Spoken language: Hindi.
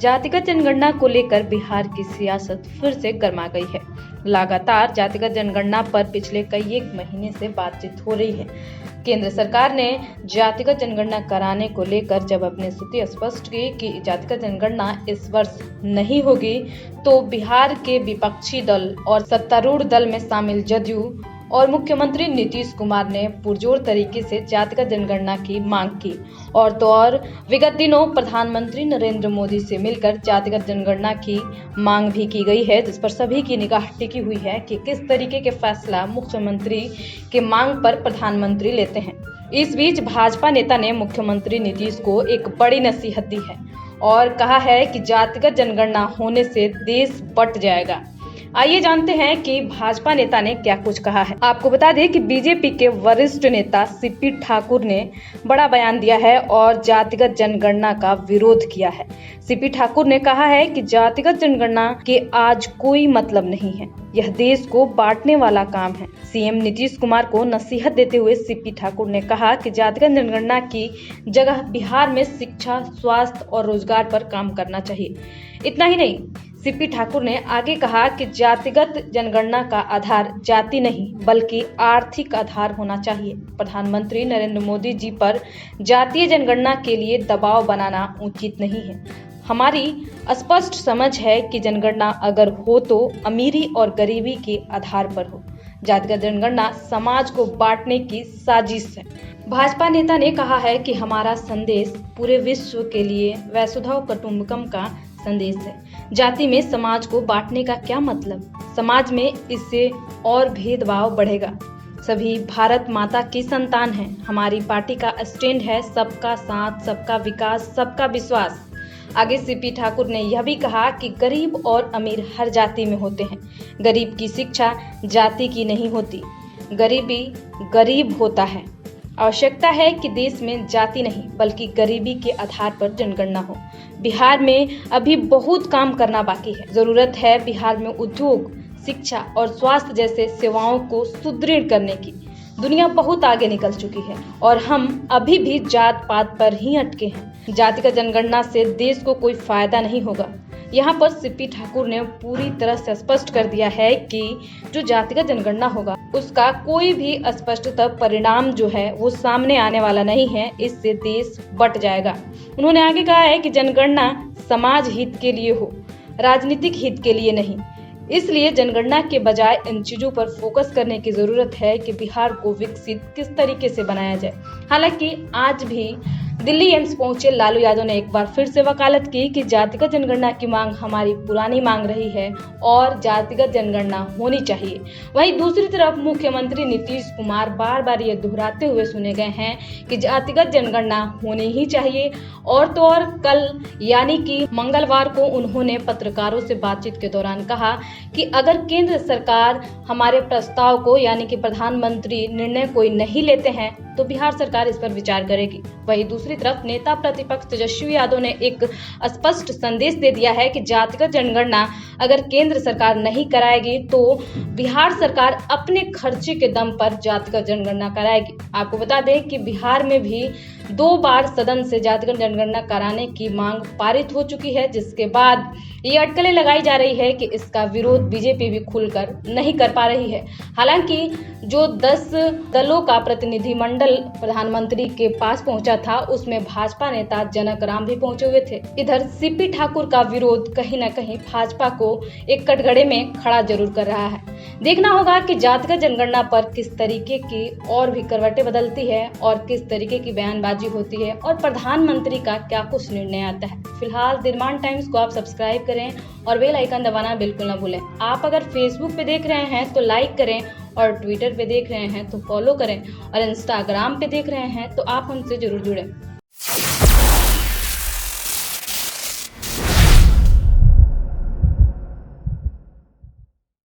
जातिगत जनगणना को लेकर बिहार की सियासत फिर से गर्मा गई है। लगातार जातिगत जनगणना पर पिछले कई एक महीने से बातचीत हो रही है। केंद्र सरकार ने जातिगत जनगणना कराने को लेकर जब अपनी स्थिति स्पष्ट की कि जातिगत जनगणना इस वर्ष नहीं होगी, तो बिहार के विपक्षी दल और सत्तारूढ़ दल में शामिल जदयू और मुख्यमंत्री नीतीश कुमार ने पुरजोर तरीके से जातिगत जनगणना की मांग की। और तो और विगत दिनों प्रधानमंत्री नरेंद्र मोदी से मिलकर जातिगत जनगणना की मांग भी की गई है, जिस पर सभी की निगाह टिकी हुई है कि किस तरीके के फैसला मुख्यमंत्री के मांग पर प्रधानमंत्री लेते हैं। इस बीच भाजपा नेता ने मुख्यमंत्री नीतीश को एक बड़ी नसीहत दी है और कहा है कि जातिगत जनगणना होने से देश बंट जाएगा। आइए जानते हैं कि भाजपा नेता ने क्या कुछ कहा है। आपको बता दें कि बीजेपी के वरिष्ठ नेता सीपी ठाकुर ने बड़ा बयान दिया है और जातिगत जनगणना का विरोध किया है। सीपी ठाकुर ने कहा है कि जातिगत जनगणना के आज कोई मतलब नहीं है, यह देश को बांटने वाला काम है। सीएम नीतीश कुमार को नसीहत देते हुए सीपी ठाकुर ने कहा कि जातिगत जनगणना की जगह बिहार में शिक्षा, स्वास्थ्य और रोजगार पर काम करना चाहिए। इतना ही नहीं, सीपी ठाकुर ने आगे कहा कि जातिगत जनगणना का आधार जाति नहीं बल्कि आर्थिक आधार होना चाहिए। प्रधानमंत्री नरेंद्र मोदी जी पर जातीय जनगणना के लिए दबाव बनाना उचित नहीं है। हमारी स्पष्ट समझ है कि जनगणना अगर हो तो अमीरी और गरीबी के आधार पर हो। जातिगत जनगणना समाज को बांटने की साजिश है। भाजपा नेता ने कहा है कि हमारा संदेश पूरे विश्व के लिए वसुधैव कुटुंबकम का संदेश है। जाति में समाज को बांटने का क्या मतलब? समाज में इससे और भेदभाव बढ़ेगा। सभी भारत माता की संतान हैं। हमारी पार्टी का स्टैंड है सबका साथ, सबका विकास, सबका विश्वास। आगे सीपी ठाकुर ने यह भी कहा कि गरीब और अमीर हर जाति में होते हैं। गरीब की शिक्षा जाति की नहीं होती, गरीबी गरीब होता है। आवश्यकता है कि देश में जाति नहीं बल्कि गरीबी के आधार पर जनगणना हो। बिहार में अभी बहुत काम करना बाकी है। जरूरत है बिहार में उद्योग, शिक्षा और स्वास्थ्य जैसे सेवाओं को सुदृढ़ करने की। दुनिया बहुत आगे निकल चुकी है और हम अभी भी जात पात पर ही अटके हैं। जातिगत जनगणना से देश को कोई फायदा नहीं होगा। यहाँ पर सीपी ठाकुर ने पूरी तरह से स्पष्ट कर दिया है कि जो जातिगत जनगणना होगा उसका कोई भी स्पष्टतः परिणाम जो है वो सामने आने वाला नहीं है। इससे देश बंट जाएगा। उन्होंने आगे कहा है कि जनगणना समाज हित के लिए हो, राजनीतिक हित के लिए नहीं। इसलिए जनगणना के बजाय इन चीजों पर फोकस करने की जरूरत है कि बिहार को विकसित किस तरीके से बनाया जाए। हालांकि आज भी दिल्ली एम्स पहुंचे लालू यादव ने एक बार फिर से वकालत की कि जातिगत जनगणना की मांग हमारी पुरानी मांग रही है और जातिगत जनगणना होनी चाहिए। वहीं दूसरी तरफ मुख्यमंत्री नीतीश कुमार बार बार ये दोहराते हुए सुने गए हैं कि जातिगत जनगणना होनी ही चाहिए। और तो और कल यानी कि मंगलवार को उन्होंने पत्रकारों से बातचीत के दौरान कहा कि अगर केंद्र सरकार हमारे प्रस्ताव को यानी कि प्रधानमंत्री निर्णय कोई नहीं लेते हैं तो बिहार सरकार इस पर विचार करेगी। वहीं दूसरी तरफ नेता प्रतिपक्ष तेजस्वी यादव ने एक स्पष्ट संदेश दे दिया है कि जातिगत जनगणना अगर केंद्र सरकार नहीं कराएगी तो बिहार सरकार अपने खर्चे के दम पर जातिगत जनगणना कराएगी। आपको बता दें कि बिहार में भी 2 बार सदन से जातिगत जनगणना कराने की मांग पारित हो चुकी है, जिसके बाद ये अटकलें लगाई जा रही है कि इसका विरोध बीजेपी भी खुलकर नहीं कर पा रही है। हालांकि जो 10 दलों का प्रतिनिधिमंडल प्रधानमंत्री के पास पहुंचा था उसमें भाजपा नेता जनक राम भी पहुंचे हुए थे। इधर सीपी ठाकुर का विरोध कहीं न कहीं भाजपा को एक कटघरे में खड़ा जरूर कर रहा है। देखना होगा कि जातिगत जनगणना पर किस तरीके की और भी करवटें बदलती है और किस तरीके की बयानबाजी होती है और प्रधानमंत्री का क्या कुछ निर्णय आता है। फिलहाल दिनमान टाइम्स को आप सब्सक्राइब करें और बेल आइकन दबाना बिल्कुल ना भूलें। आप अगर फेसबुक पे देख रहे हैं तो लाइक करें और ट्विटर पे देख रहे हैं तो फॉलो करें और इंस्टाग्राम पे देख रहे हैं तो आप हमसे जरूर जुड़ें।